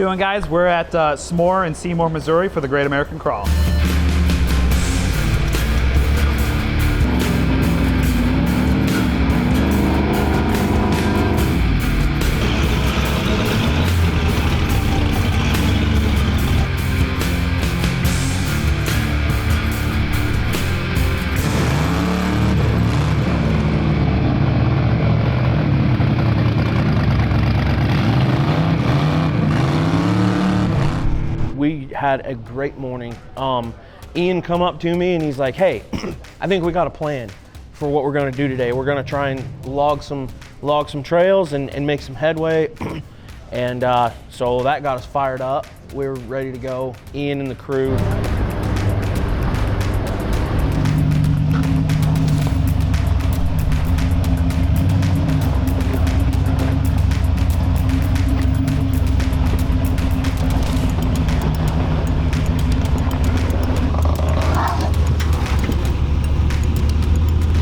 we doing, guys? We're at SMORR in Seymour, Missouri for the Great American Crawl. We had a great morning. Ian come up to me and he's like, hey, I think we got a plan for what we're gonna do today. We're gonna try and log some trails and make some headway. And so that got us fired up. We're ready to go, Ian and the crew.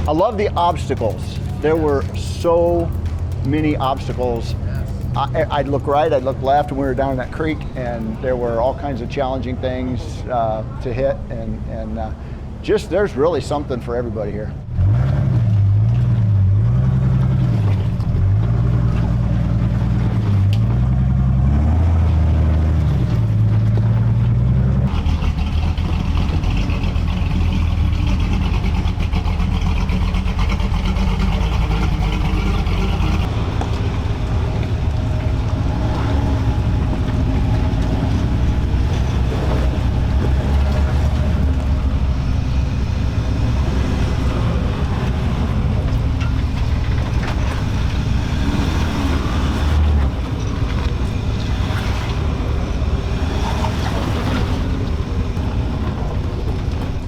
I love the obstacles. There were so many obstacles. I'd look right, I'd look left, and we were down in that creek, and there were all kinds of challenging things to hit, and just there's really something for everybody here.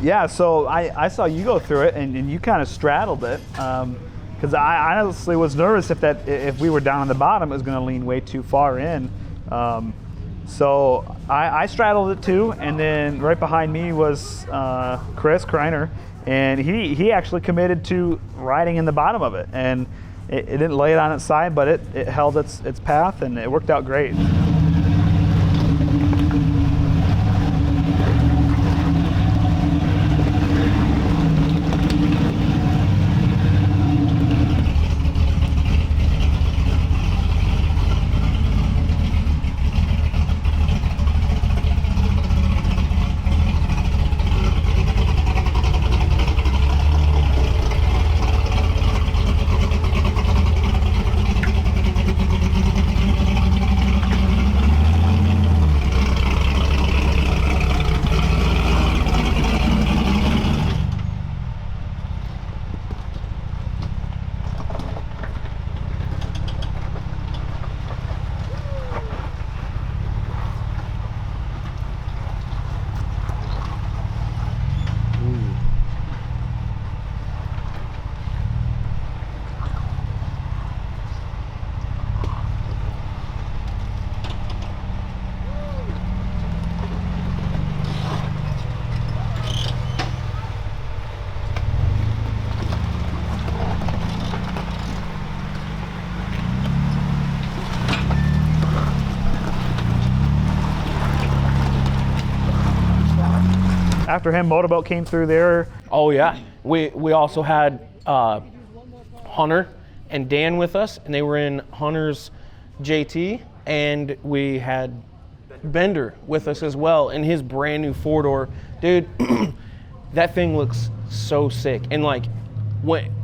Yeah, so I saw you go through it, and you kind of straddled it, because I honestly was nervous if we were down on the bottom, it was going to lean way too far in. So I straddled it too, and then right behind me was Chris Kreiner, and he actually committed to riding in the bottom of it, and it didn't lay it on its side, but it held its path, and it worked out great. After him, Motobilt came through there. Oh yeah, we also had Hunter and Dan with us, and they were in Hunter's JT, and we had Bender with us as well in his brand new 4-door. Dude, that thing looks so sick. And like, when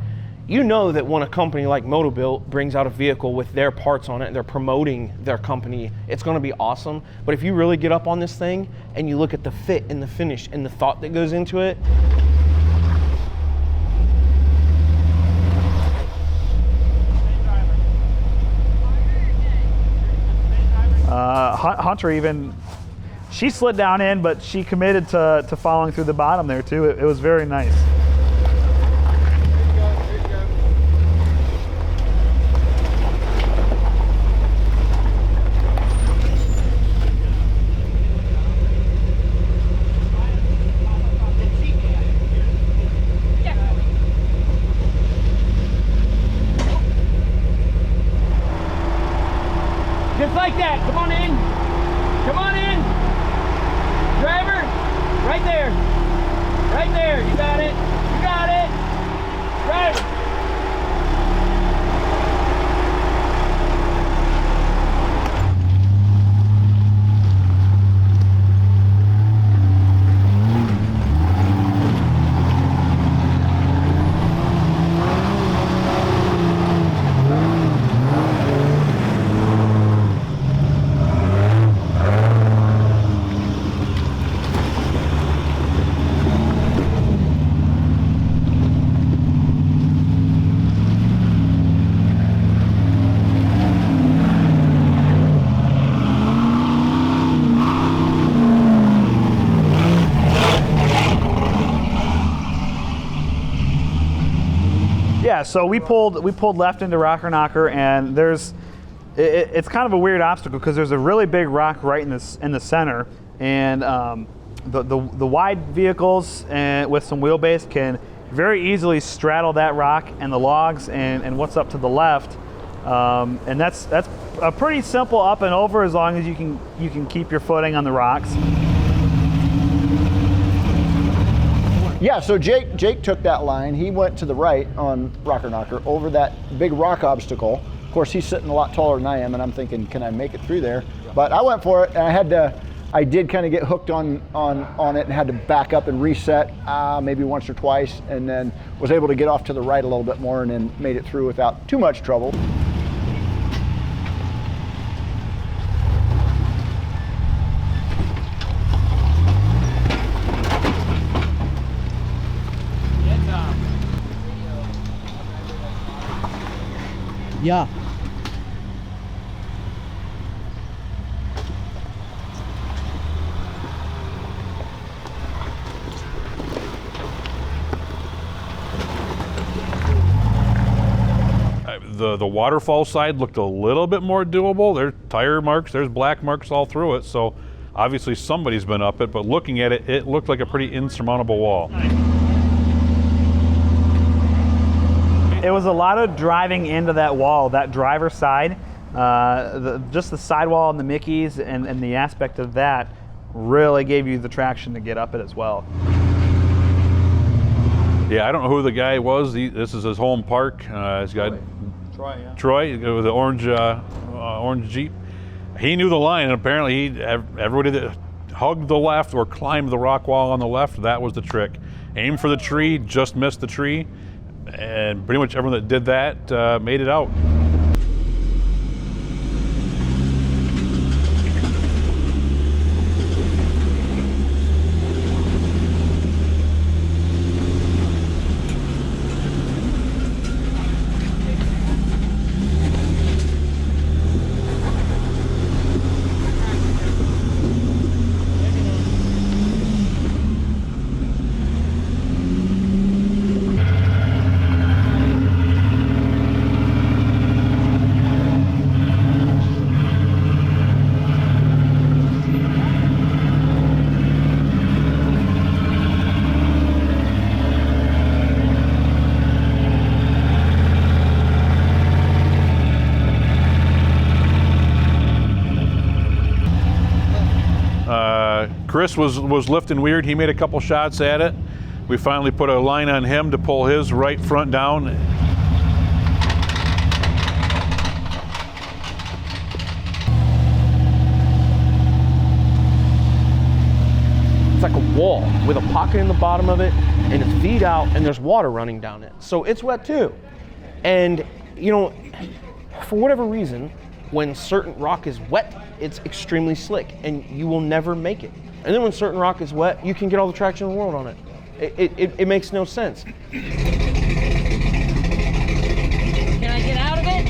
you know that when a company like Motobilt brings out a vehicle with their parts on it and they're promoting their company, it's gonna be awesome. But if you really get up on this thing and you look at the fit and the finish and the thought that goes into it, Hunter even, she slid down in, but she committed to following through the bottom there too. It was very nice. just like that, come on in. right there. You got it. You got it. Right. Yeah, so we pulled left into Rocker Knocker, and it's kind of a weird obstacle because there's a really big rock right in the center, and the wide vehicles and with some wheelbase can very easily straddle that rock and the logs and what's up to the left, and that's a pretty simple up and over as long as you can keep your footing on the rocks. Yeah, so Jake took that line. He went to the right on Rocker Knocker over that big rock obstacle. Of course, he's sitting a lot taller than I am, and I'm thinking, can I make it through there? But I went for it, and I did kind of get hooked on it and had to back up and reset maybe once or twice, and then was able to get off to the right a little bit more and then made it through without too much trouble. Yeah. The waterfall side looked a little bit more doable. There's tire marks, there's black marks all through it, so obviously somebody's been up it, but looking at it, it looked like a pretty insurmountable wall. It was a lot of driving into that wall, that driver's side. Just the sidewall and the Mickeys and the aspect of that really gave you the traction to get up it as well. Yeah, I don't know who the guy was. This is his home park. He's got Troy with the orange Jeep. He knew the line, and apparently everybody that hugged the left or climbed the rock wall on the left, that was the trick. Aim for the tree, just missed the tree. And pretty much everyone that did that made it out. Chris was lifting weird. He made a couple shots at it. We finally put a line on him to pull his right front down. It's like a wall with a pocket in the bottom of it and its feet out, and there's water running down it. So it's wet too. And you know, for whatever reason, when certain rock is wet, it's extremely slick and you will never make it. And then when certain rock is wet, you can get all the traction in the world on it. It makes no sense. Can I get out of it?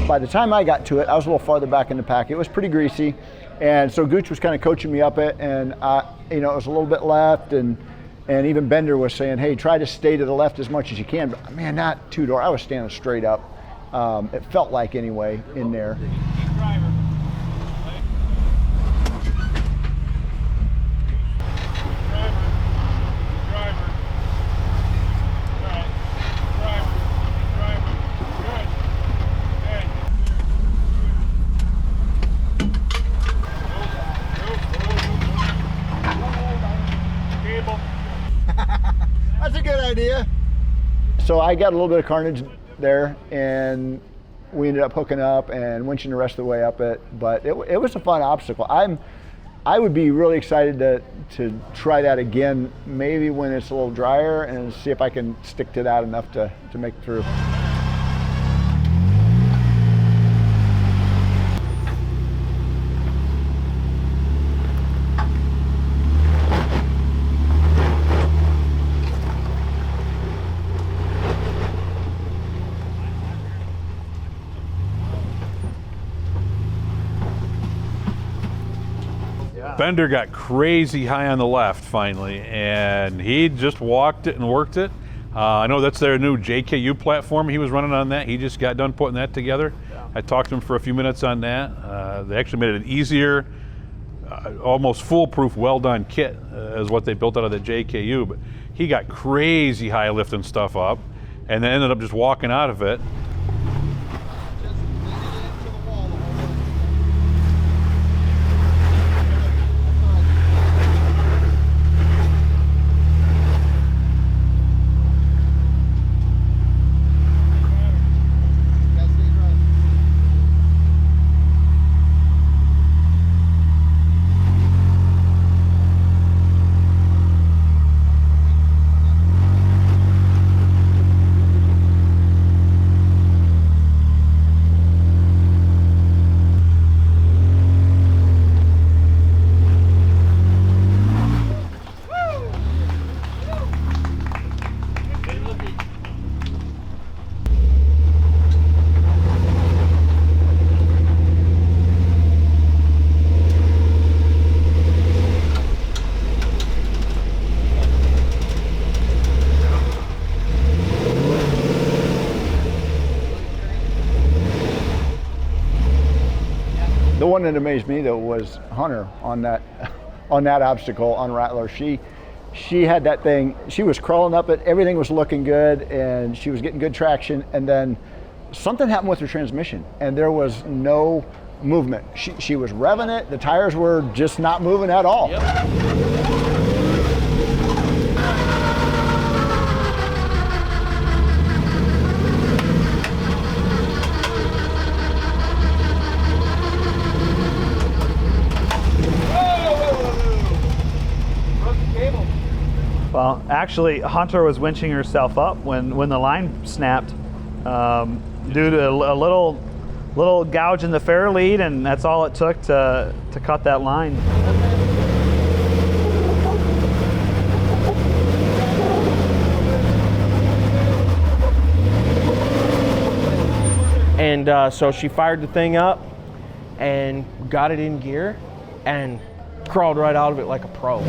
By the time I got to it, I was a little farther back in the pack. It was pretty greasy, and so Gooch was kind of coaching me up it, and it was a little bit left, and And even Bender was saying, hey, try to stay to the left as much as you can. But man, not two-door. I was standing straight up. It felt like anyway in there. That's a good idea. So I got a little bit of carnage there, and we ended up hooking up and winching the rest of the way up it. But it was a fun obstacle. I would be really excited to try that again, maybe when it's a little drier, and see if I can stick to that enough to make it through. Bender got crazy high on the left finally, and he just walked it and worked it. I know that's their new JKU platform. He was running on that. He just got done putting that together. Yeah. I talked to him for a few minutes on that. They actually made it an easier, almost foolproof, well-done kit is what they built out of the JKU. But he got crazy high lifting stuff up, and then ended up just walking out of it. The one that amazed me though was Hunter on that obstacle on Rattler. She had that thing. She was crawling up it. Everything was looking good, and she was getting good traction. And then something happened with her transmission, and there was no movement. She was revving it. The tires were just not moving at all. Yep. Well, actually, Hunter was winching herself up when the line snapped due to a little gouge in the fair lead, and that's all it took to cut that line. And so she fired the thing up and got it in gear and crawled right out of it like a pro.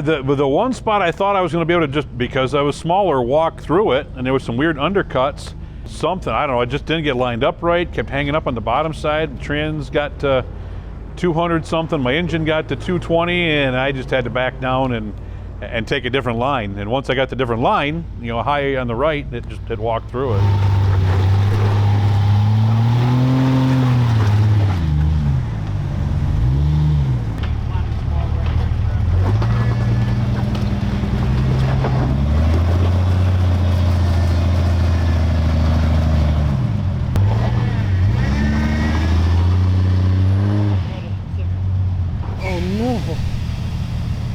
The one spot I thought I was going to be able to, just because I was smaller, walk through it, and there was some weird undercuts. Something, I don't know, I just didn't get lined up right, kept hanging up on the bottom side. The trans got to 200 something, my engine got to 220, and I just had to back down and take a different line. And once I got the different line, you know, high on the right, it walked through it.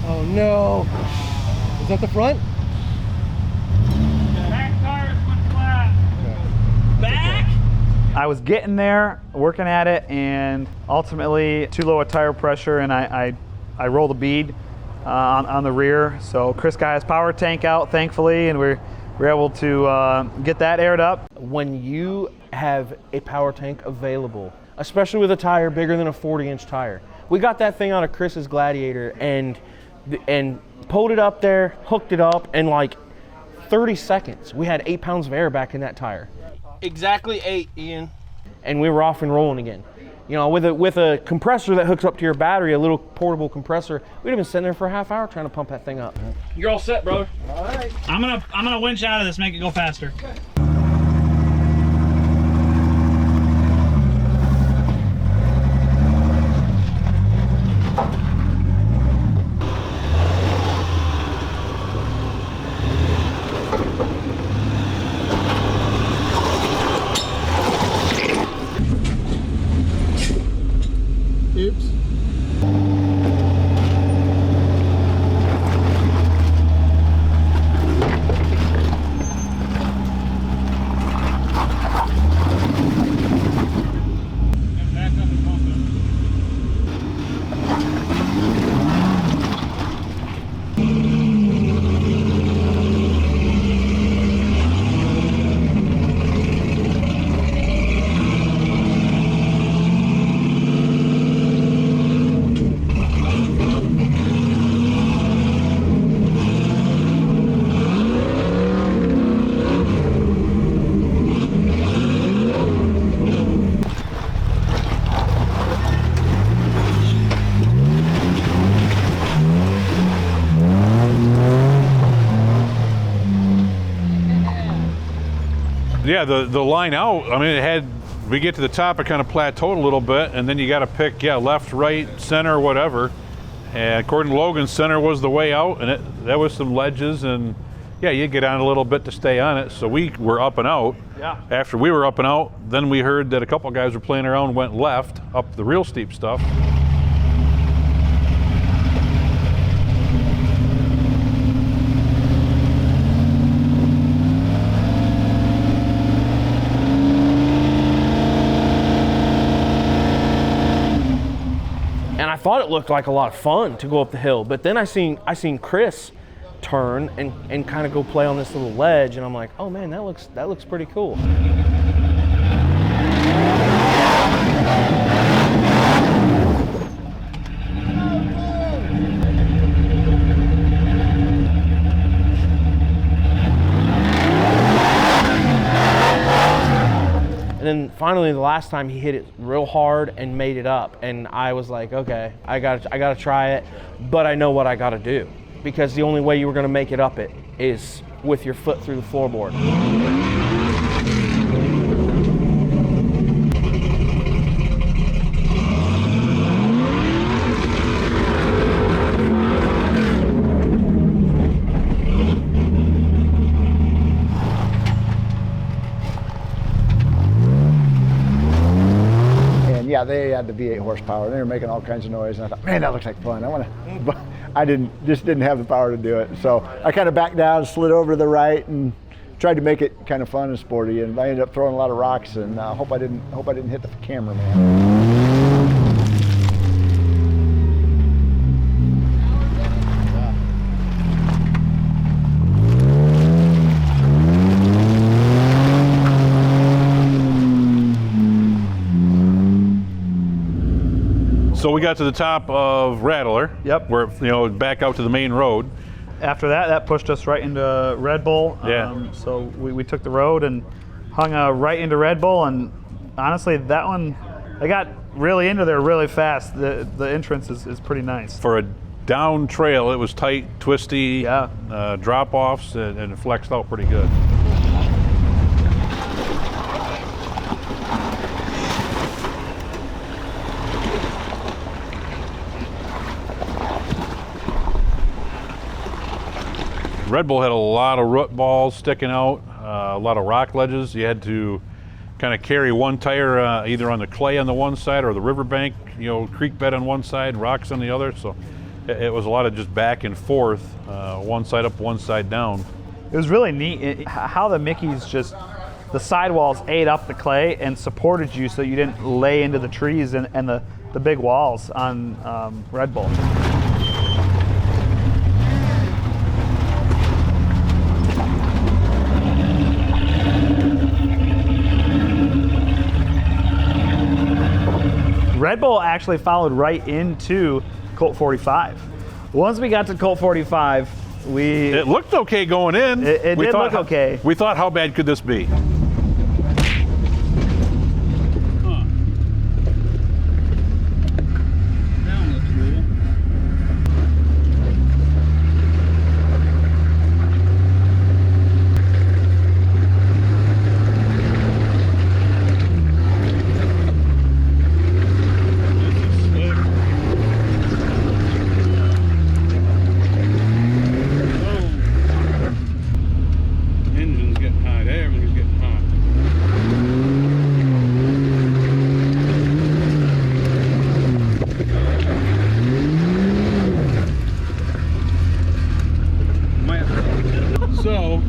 Oh no. Is that the front? Back tires went flat. Back? I was getting there, working at it, and ultimately too low a tire pressure, and I rolled a bead on the rear. So Chris got his power tank out, thankfully, and we're able to get that aired up. When you have a power tank available, especially with a tire bigger than a 40-inch tire, we got that thing out of Chris's Gladiator and pulled it up there, hooked it up, and like 30 seconds, we had 8 pounds of air back in that tire. Exactly 8, Ian. And we were off and rolling again. You know, with a compressor that hooks up to your battery, a little portable compressor, we'd have been sitting there for a half hour trying to pump that thing up. You're all set, brother. All right. I'm gonna winch out of this, make it go faster. Oops. Yeah, the line out, I mean, we get to the top, it kind of plateaued a little bit, and then you got to pick, left, right, center, whatever. And according to Logan, center was the way out, and there was some ledges, and you get on a little bit to stay on it. So we were up and out. Yeah. After we were up and out, then we heard that a couple guys were playing around, went left up the real steep stuff. And I thought it looked like a lot of fun to go up the hill, but then I seen Chris turn and kind of go play on this little ledge, and I'm like, oh man, that looks pretty cool. And then finally, the last time he hit it real hard and made it up, and I was like, okay, I gotta try it, but I know what I gotta do, because the only way you were gonna make it up it is with your foot through the floorboard. Yeah, they had the V8 horsepower. They were making all kinds of noise, and I thought, man, that looks like fun. But I just didn't have the power to do it. So I kind of backed down, slid over to the right, and tried to make it kind of fun and sporty. And I ended up throwing a lot of rocks, and hope I didn't hit the cameraman. So we got to the top of Rattler. Yep. We're back out to the main road. After that pushed us right into Red Bull. Yeah. So we took the road and hung right into Red Bull, and honestly, that one, I got really into there really fast. The entrance is pretty nice. For a down trail, it was tight, twisty, Yeah. drop-offs, and it flexed out pretty good. Red Bull had a lot of root balls sticking out, a lot of rock ledges. You had to kind of carry one tire either on the clay on the one side or the riverbank, creek bed on one side, rocks on the other. So it was a lot of just back and forth, one side up, one side down. It was really neat how the Mickeys just the sidewalls ate up the clay and supported you so you didn't lay into the trees and the big walls on Red Bull. Red Bull actually followed right into Colt 45. Once we got to Colt 45, It looked okay going in. It did look okay. We thought, how bad could this be? Engine's getting hot. Everything's getting hot. So,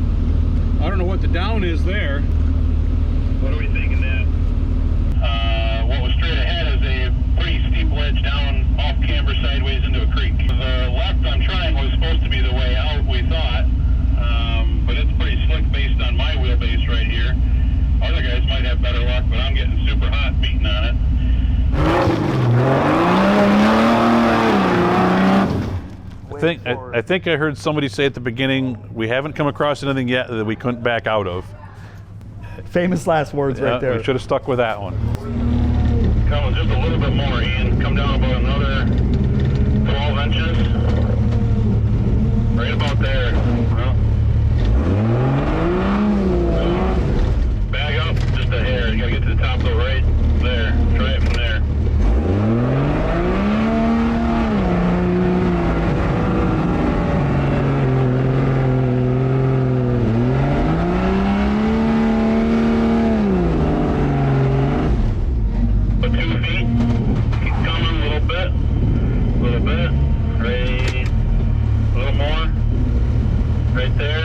I don't know what the down is there. What are we thinking that? What was straight ahead is a pretty steep ledge down off camber sideways into a creek. The left on Triangle was supposed to be the way out, we thought. But it's pretty slick based on my wheelbase right here. Other guys might have better luck, but I'm getting super hot beating on it. I think I heard somebody say at the beginning, we haven't come across anything yet that we couldn't back out of. Famous last words right there. We should have stuck with that one. Coming just a little bit more, Ian. Come down about another 12 inches. Right about there. Well, back up just a hair. You gotta get to the top of the right there. Try it from there. But 2 feet. Keep coming a little bit. Right. A little more. Right there.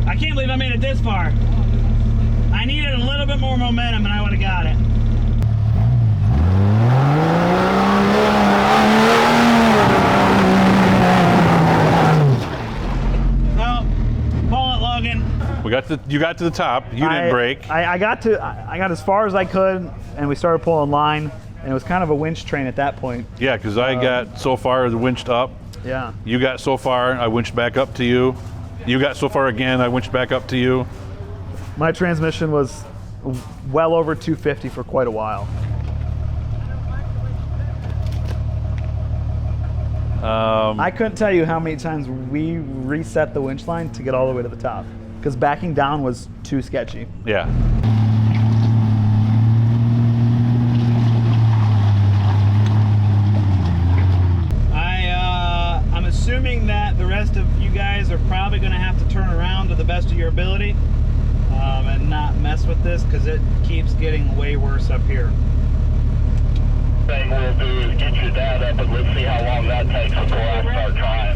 I can't believe I made it this far. I needed a little bit more momentum and I would have got it. Well, pull it, Logan. You got to the top. You didn't break. I got as far as I could, and we started pulling line, and it was kind of a winch train at that point. Yeah, because I got so far, the winched up. Yeah. You got so far, I winched back up to you. You got so far again, I winched back up to you. My transmission was well over 250 for quite a while. I couldn't tell you how many times we reset the winch line to get all the way to the top, because backing down was too sketchy. Yeah. I'm assuming that the rest of you guys are probably going to have to turn around to the best of your ability and not mess with this, because it keeps getting way worse up here. Thing we'll do is get your dad up and let's see how long that takes before I start trying.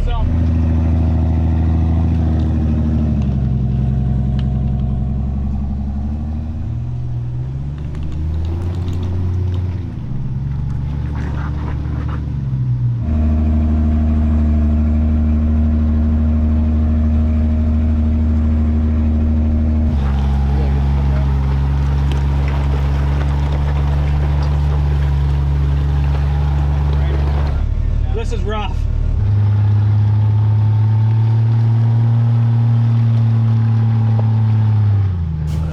This is rough.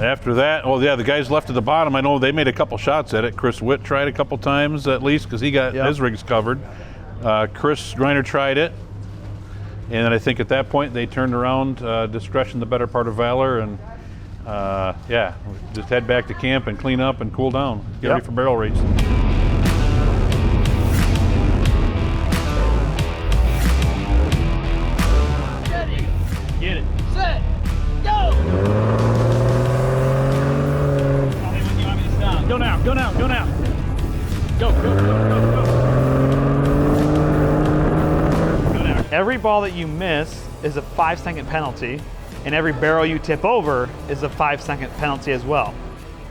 After that, well, yeah, the guys left at the bottom. I know they made a couple shots at it. Chris Witt tried a couple times at least because he got his rigs covered. Chris Reiner tried it. And then I think at that point they turned around, discretion the better part of valor, and yeah, just head back to camp and clean up and cool down. Get ready for barrel racing. Get it. Set. Go. Tell me when you want me to stop. Go now. Go now. Go now. Go. Go. Go. Go. Go. Go now. Every ball that you miss is a 5-second penalty, and every barrel you tip over is a 5-second penalty as well.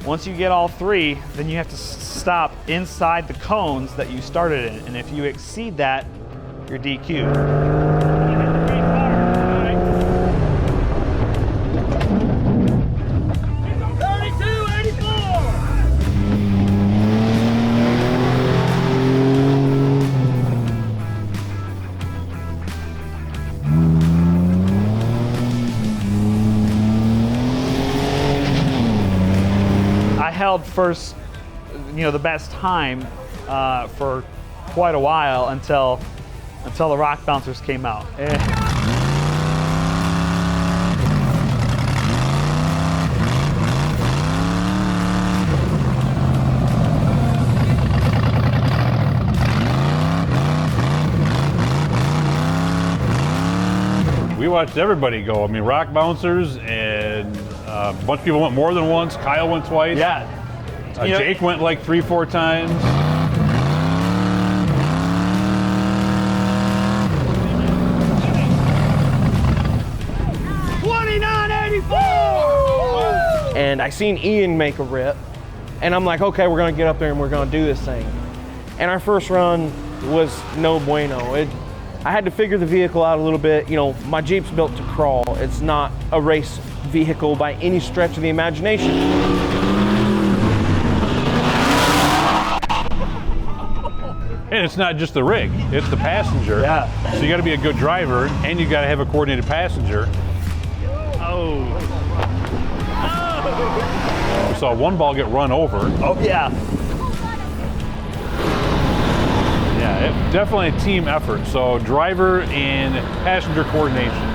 Once you get all 3, then you have to stop inside the cones that you started in, and if you exceed that, you're DQ'd. Held first, the best time for quite a while until the rock bouncers came out. We watched everybody go. I mean, rock bouncers, and a bunch of people went more than once. Kyle went twice. Yeah. Jake went like 3-4 times. And I seen Ian make a rip, and I'm like, okay, we're gonna get up there and we're gonna do this thing. And our first run was no bueno. I had to figure the vehicle out a little bit. My Jeep's built to crawl. It's not a race vehicle by any stretch of the imagination. And it's not just the rig, it's the passenger. Yeah. So you gotta be a good driver, and you gotta have a coordinated passenger. Oh. We saw one ball get run over. Oh yeah. Yeah, definitely a team effort. So driver and passenger coordination.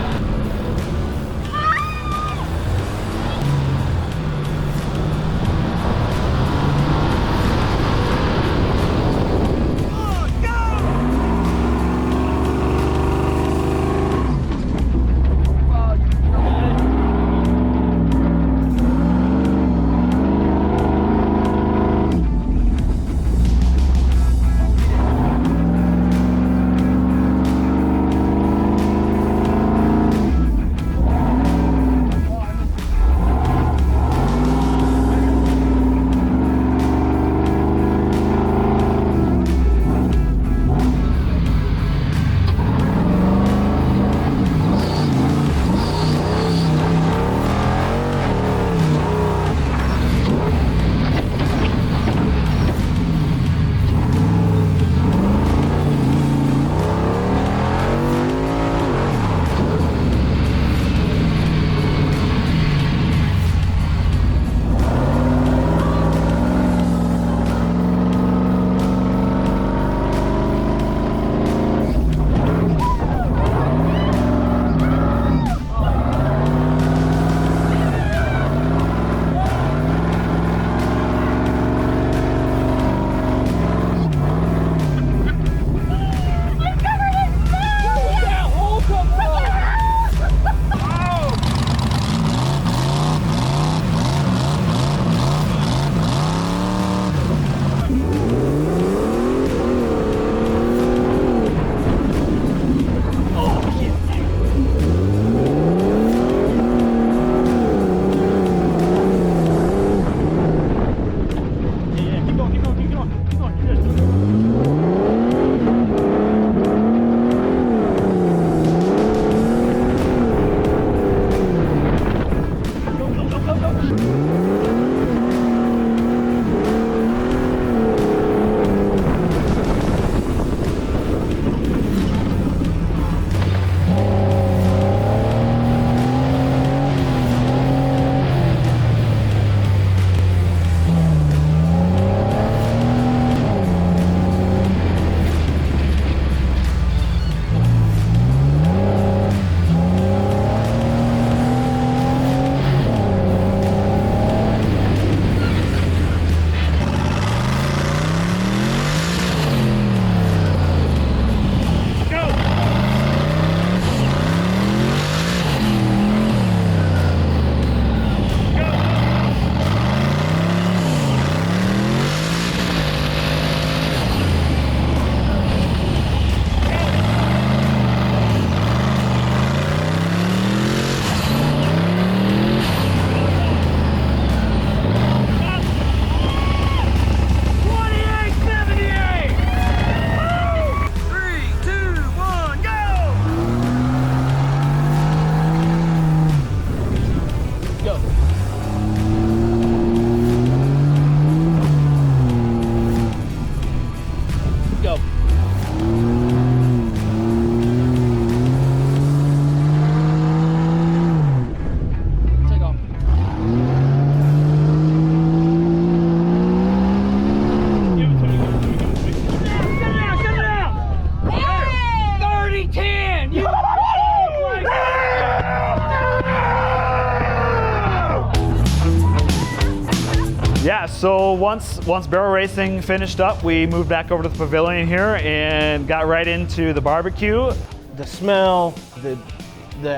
Yeah, so once barrel racing finished up, we moved back over to the pavilion here and got right into the barbecue. The smell, the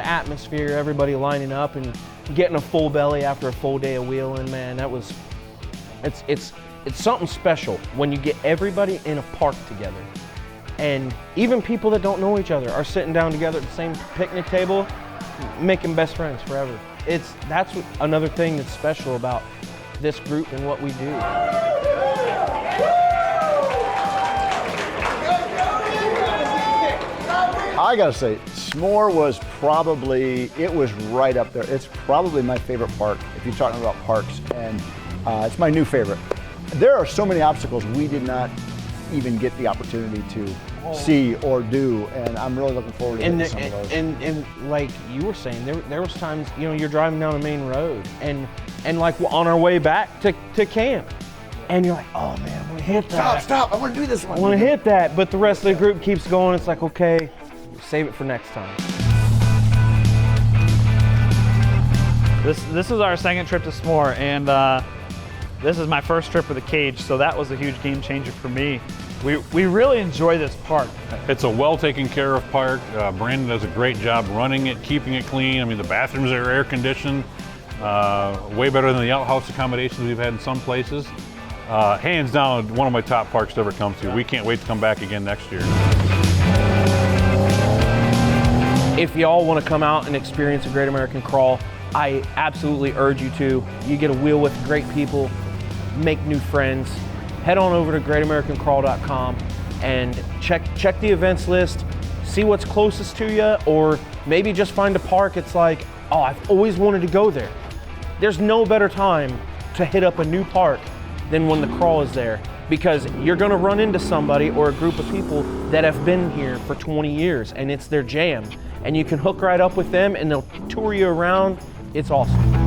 atmosphere, everybody lining up and getting a full belly after a full day of wheeling, man, it's something special when you get everybody in a park together. And even people that don't know each other are sitting down together at the same picnic table, making best friends forever. That's another thing that's special about this group and what we do. I gotta say, SMORR was probably, it was right up there. It's probably my favorite park, if you're talking about parks, and it's my new favorite. There are so many obstacles we did not even get the opportunity to see or do, and I'm really looking forward to hitting some of those. And like you were saying, there was times, you know, you're driving down a main road and like on our way back to camp, and you're like, oh man, I want to hit that. Stop, I want to do this one. I want to hit that, but the rest of the group keeps going. It's like, okay, save it for next time. This is our second trip to SMORR, and this is my first trip with a cage, so that was a huge game changer for me. We really enjoy this park. It's a well taken care of park. Brandon does a great job running it, keeping it clean. I mean, the bathrooms are air conditioned, way better than the outhouse accommodations we've had in some places. Hands down, one of my top parks to ever come to. We can't wait to come back again next year. If y'all want to come out and experience a Great American Crawl, I absolutely urge you to. You get a wheel with great people, make new friends. Head on over to greatamericancrawl.com and check the events list, see what's closest to you, or maybe just find a park. It's like, oh, I've always wanted to go there. There's no better time to hit up a new park than when the crawl is there, because you're gonna run into somebody or a group of people that have been here for 20 years and it's their jam. And you can hook right up with them and they'll tour you around. It's awesome.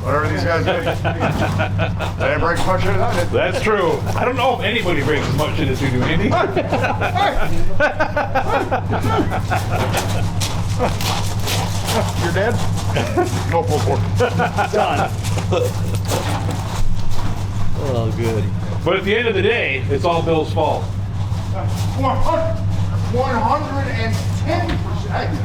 Whatever these guys do. They didn't break as much shit as I did. That's true. I don't know if anybody breaks as much shit as you do, Andy. You're dead? No pull cord. Done. Oh, good. But at the end of the day, it's all Bill's fault. 110%.